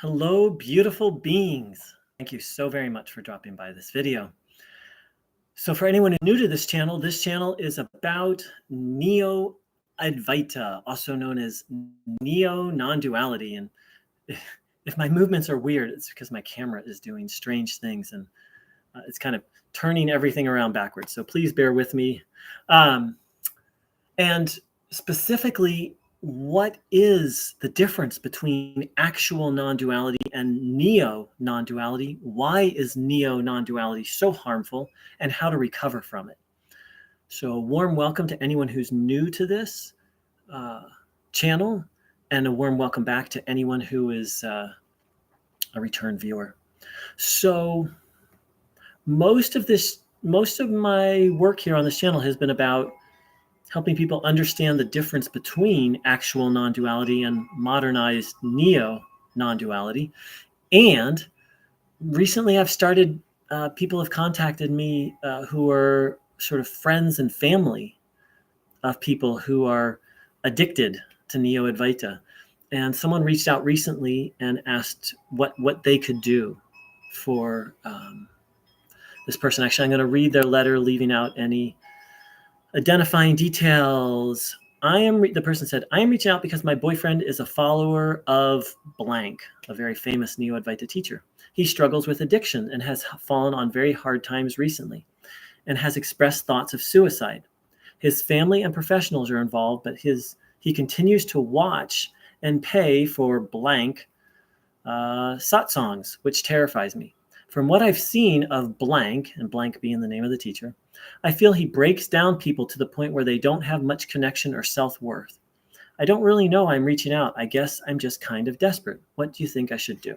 Hello, beautiful beings. Thank you so very much for dropping by this video. So for anyone new to this channel is about Neo-Advaita, also known as Neo-Non-Duality. And if my movements are weird, it's because my camera is doing strange things and it's kind of turning everything around backwards. So please bear with me. And specifically, what is the difference between actual non-duality and neo-non-duality? Why is neo-non-duality so harmful, and how to recover from it? So a warm welcome to anyone who's new to this channel, and a warm welcome back to anyone who is a return viewer. So most of my work here on this channel has been about helping people understand the difference between actual non-duality and modernized neo-non-duality. And recently I've started, people have contacted me who are sort of friends and family of people who are addicted to Neo-Advaita. And someone reached out recently and asked what they could do for this person. Actually, I'm going to read their letter, leaving out any identifying details. The person said, I am reaching out because my boyfriend is a follower of blank, a very famous Neo-Advaita teacher. He struggles with addiction and has fallen on very hard times recently and has expressed thoughts of suicide. His family and professionals are involved, but he continues to watch and pay for blank satsangs, which terrifies me. From what I've seen of blank, and blank being the name of the teacher, I feel he breaks down people to the point where they don't have much connection or self-worth. I don't really know I'm reaching out. I guess I'm just kind of desperate. What do you think I should do?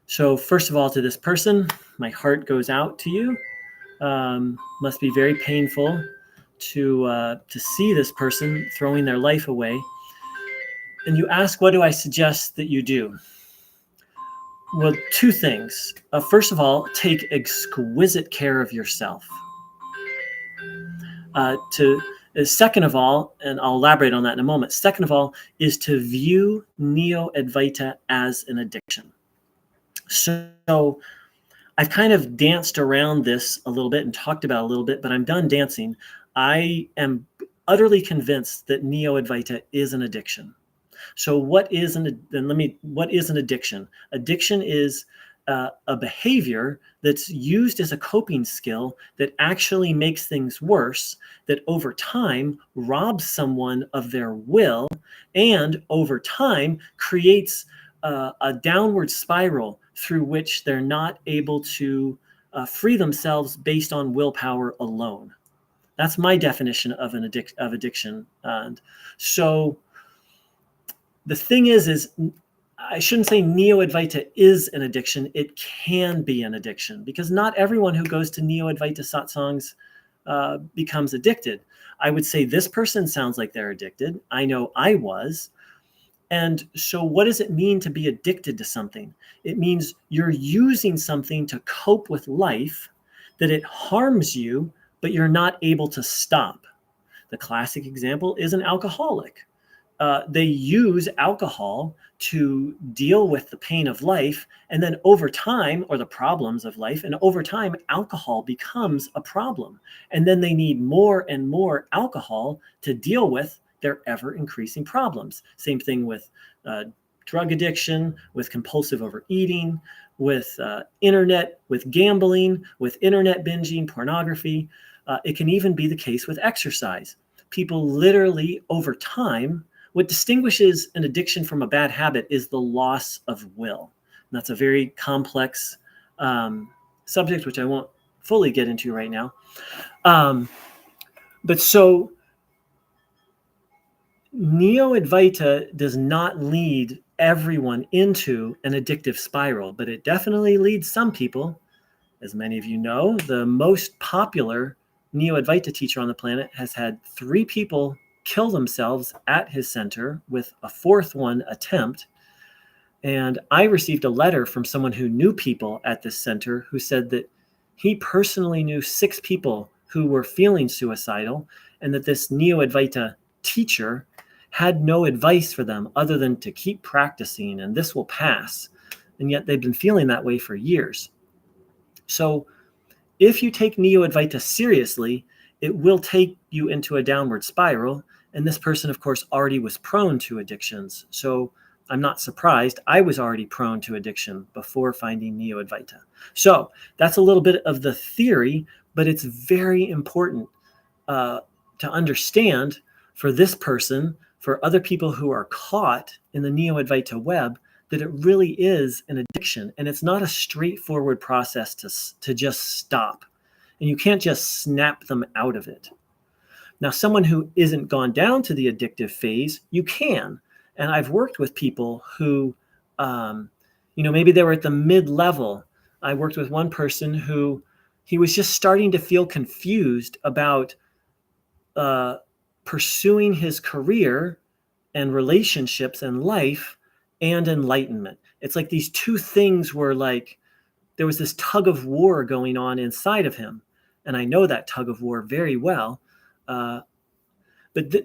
So first of all, to this person, my heart goes out to you. Must be very painful to see this person throwing their life away. And you ask, what do I suggest that you do? Well, two things. First of all, take exquisite care of yourself. Second of all, and I'll elaborate on that in a moment, second of all, is to view Neo-Advaita as an addiction. So I've kind of danced around this a little bit and talked about it a little bit, but I'm done dancing. I am utterly convinced that Neo-Advaita is an addiction. So what is an addiction? Addiction is a behavior that's used as a coping skill that actually makes things worse, that over time robs someone of their will, and over time creates a downward spiral through which they're not able to free themselves based on willpower alone. That's my definition of addiction. And so the thing is I shouldn't say Neo-Advaita is an addiction. It can be an addiction, because not everyone who goes to Neo-Advaita satsangs becomes addicted. I would say this person sounds like they're addicted. I know I was. And so what does it mean to be addicted to something? It means you're using something to cope with life, that it harms you, but you're not able to stop. The classic example is an alcoholic. They use alcohol to deal with the pain of life, and then over time, or the problems of life, and over time, alcohol becomes a problem. And then they need more and more alcohol to deal with their ever-increasing problems. Same thing with drug addiction, with compulsive overeating, with internet, with gambling, with internet binging, pornography. It can even be the case with exercise. People literally, over time, what distinguishes an addiction from a bad habit is the loss of will. And that's a very complex subject, which I won't fully get into right now. But so Neo-Advaita does not lead everyone into an addictive spiral, but it definitely leads some people. As many of you know, the most popular Neo-Advaita teacher on the planet has had 3 people kill themselves at his center, with a 4th one attempt. And I received a letter from someone who knew people at this center who said that he personally knew 6 people who were feeling suicidal, and that this Neo-Advaita teacher had no advice for them other than to keep practicing and this will pass. And yet they've been feeling that way for years. So if you take Neo-Advaita seriously, it will take you into a downward spiral. And this person, of course, already was prone to addictions. So I'm not surprised. I was already prone to addiction before finding Neo-Advaita. So that's a little bit of the theory, but it's very important to understand for this person, for other people who are caught in the Neo-Advaita web, that it really is an addiction. And it's not a straightforward process to just stop. And you can't just snap them out of it. Now, someone who isn't gone down to the addictive phase, you can. And I've worked with people who, maybe they were at the mid-level. I worked with one person who he was just starting to feel confused about pursuing his career and relationships and life and enlightenment. It's like these two things were like, there was this tug of war going on inside of him. And I know that tug of war very well. But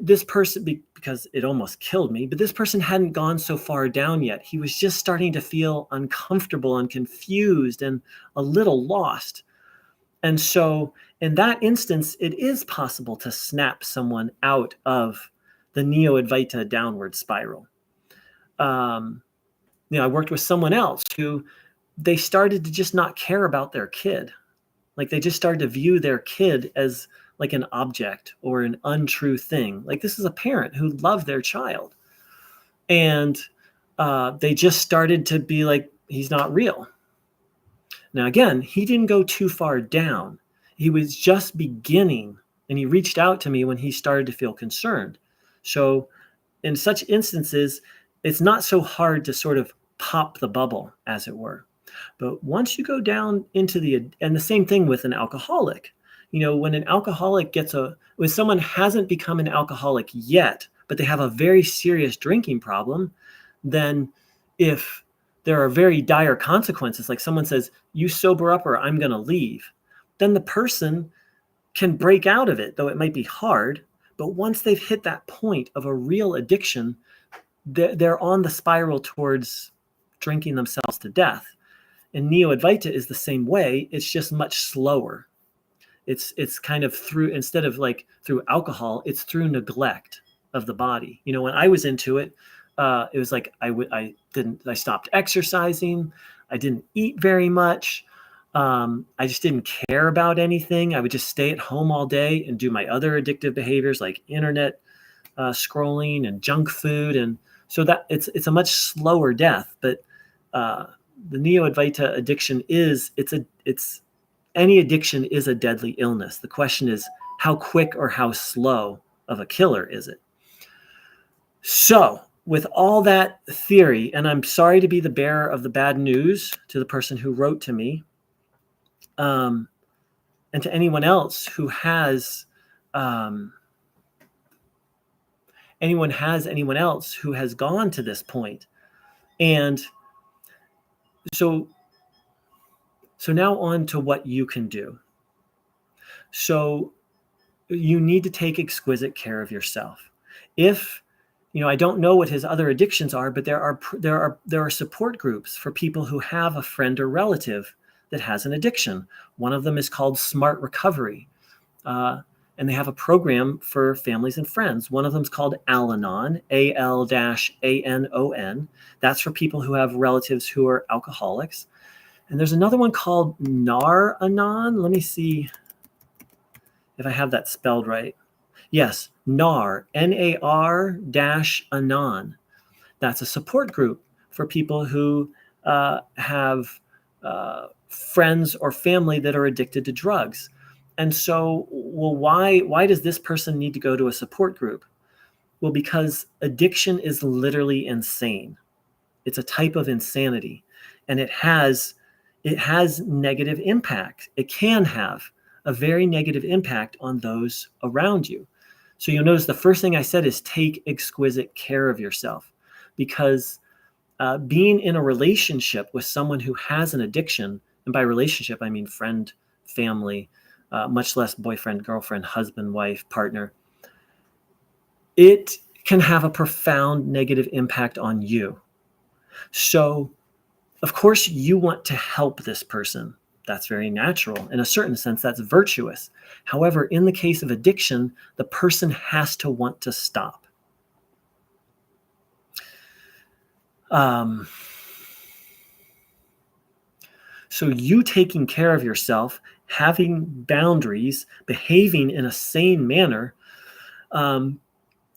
this person, because it almost killed me, but this person hadn't gone so far down yet. He was just starting to feel uncomfortable and confused and a little lost. And so in that instance, it is possible to snap someone out of the Neo-Advaita downward spiral. I worked with someone else who they started to just not care about their kid. Like they just started to view their kid as like an object or an untrue thing. Like this is a parent who loved their child. And they just started to be like, he's not real. Now, again, he didn't go too far down. He was just beginning, and he reached out to me when he started to feel concerned. So in such instances, it's not so hard to sort of pop the bubble, as it were. But once you go down into and the same thing with an alcoholic, when an alcoholic when someone hasn't become an alcoholic yet, but they have a very serious drinking problem, then if there are very dire consequences, like someone says, you sober up or I'm going to leave, then the person can break out of it, though it might be hard. But once they've hit that point of a real addiction, they're on the spiral towards drinking themselves to death. And Neo-Advaita is the same way. It's just much slower. It's kind of instead of like through alcohol, it's through neglect of the body. When I was into it, it was like I stopped exercising. I didn't eat very much. I just didn't care about anything. I would just stay at home all day and do my other addictive behaviors like internet scrolling and junk food. And so that it's a much slower death. But the Neo-Advaita addiction any addiction is a deadly illness. The question is, how quick or how slow of a killer is it? So with all that theory, and I'm sorry to be the bearer of the bad news to the person who wrote to me, and to anyone else who has anyone else who has gone to this point. And so now on to what you can do. So you need to take exquisite care of yourself. If I don't know what his other addictions are, but there are support groups for people who have a friend or relative that has an addiction. One of them is called Smart Recovery, and they have a program for families and friends. One of them is called Al-Anon, Al-Anon. That's for people who have relatives who are alcoholics. And there's another one called Nar-Anon. Let me see if I have that spelled right. Yes, NAR, Nar-Anon. That's a support group for people who have friends or family that are addicted to drugs. And so, why does this person need to go to a support group? Well, because addiction is literally insane. It's a type of insanity, and it has negative impact. It can have a very negative impact on those around you. So you'll notice the first thing I said is take exquisite care of yourself, because being in a relationship with someone who has an addiction, and by relationship, I mean friend, family, much less boyfriend, girlfriend, husband, wife, partner, it can have a profound negative impact on you. So, of course, you want to help this person. That's very natural. In a certain sense, that's virtuous. However, in the case of addiction, the person has to want to stop. So you taking care of yourself, having boundaries, behaving in a sane manner,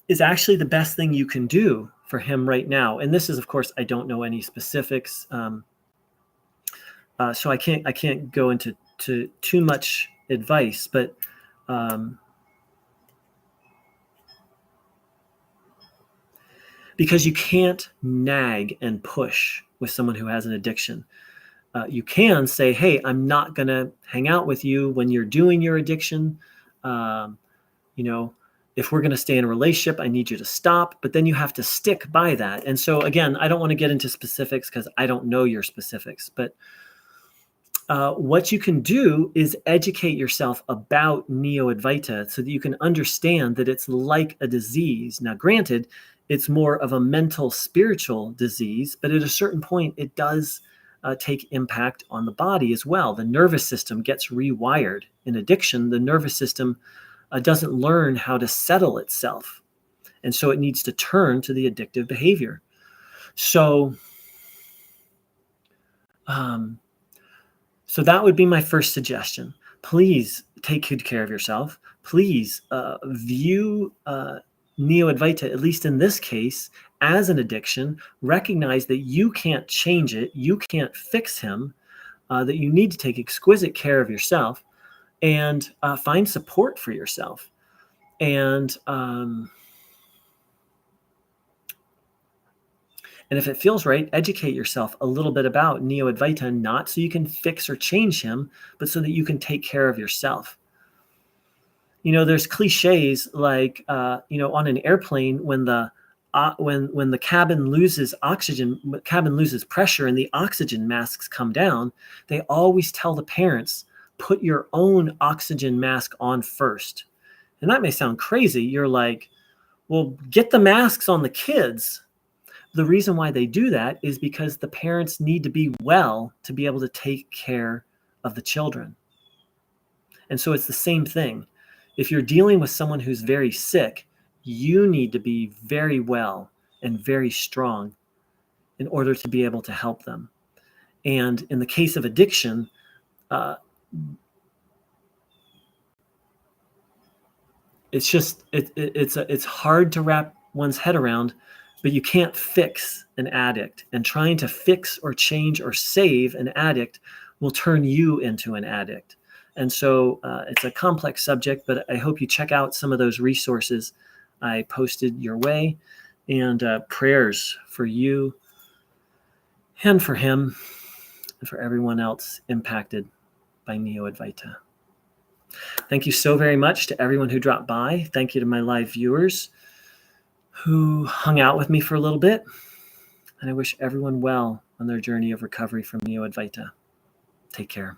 is actually the best thing you can do for him right now. And this is, of course, I don't know any specifics, so I can't go into too much advice, but because you can't nag and push with someone who has an addiction. You can say, hey, I'm not going to hang out with you when you're doing your addiction. If we're going to stay in a relationship, I need you to stop. But then you have to stick by that. And so, again, I don't want to get into specifics because I don't know your specifics. But what you can do is educate yourself about Neo-Advaita so that you can understand that it's like a disease. Now, granted, it's more of a mental, spiritual disease, but at a certain point, it does take impact on the body as well. The nervous system gets rewired. In addiction, the nervous system doesn't learn how to settle itself. And so it needs to turn to the addictive behavior. So that would be my first suggestion. Please take good care of yourself. Please view Neo-Advaita, at least in this case, as an addiction. Recognize that you can't change it. You can't fix him, that you need to take exquisite care of yourself and find support for yourself. And if it feels right, educate yourself a little bit about Neo-Advaita, not so you can fix or change him, but so that you can take care of yourself. There's cliches like, on an airplane, when the cabin loses oxygen, cabin loses pressure and the oxygen masks come down, they always tell the parents, put your own oxygen mask on first. And that may sound crazy. You're like, well, get the masks on the kids. The reason why they do that is because the parents need to be well to be able to take care of the children. And so it's the same thing. If you're dealing with someone who's very sick, you need to be very well and very strong in order to be able to help them. And in the case of addiction, it's hard to wrap one's head around, but you can't fix an addict. And trying to fix or change or save an addict will turn you into an addict. And so it's a complex subject, but I hope you check out some of those resources I posted your way, and prayers for you and for him and for everyone else impacted by Neo-Advaita. Thank you so very much to everyone who dropped by. Thank you to my live viewers who hung out with me for a little bit. And I wish everyone well on their journey of recovery from Neo-Advaita. Take care.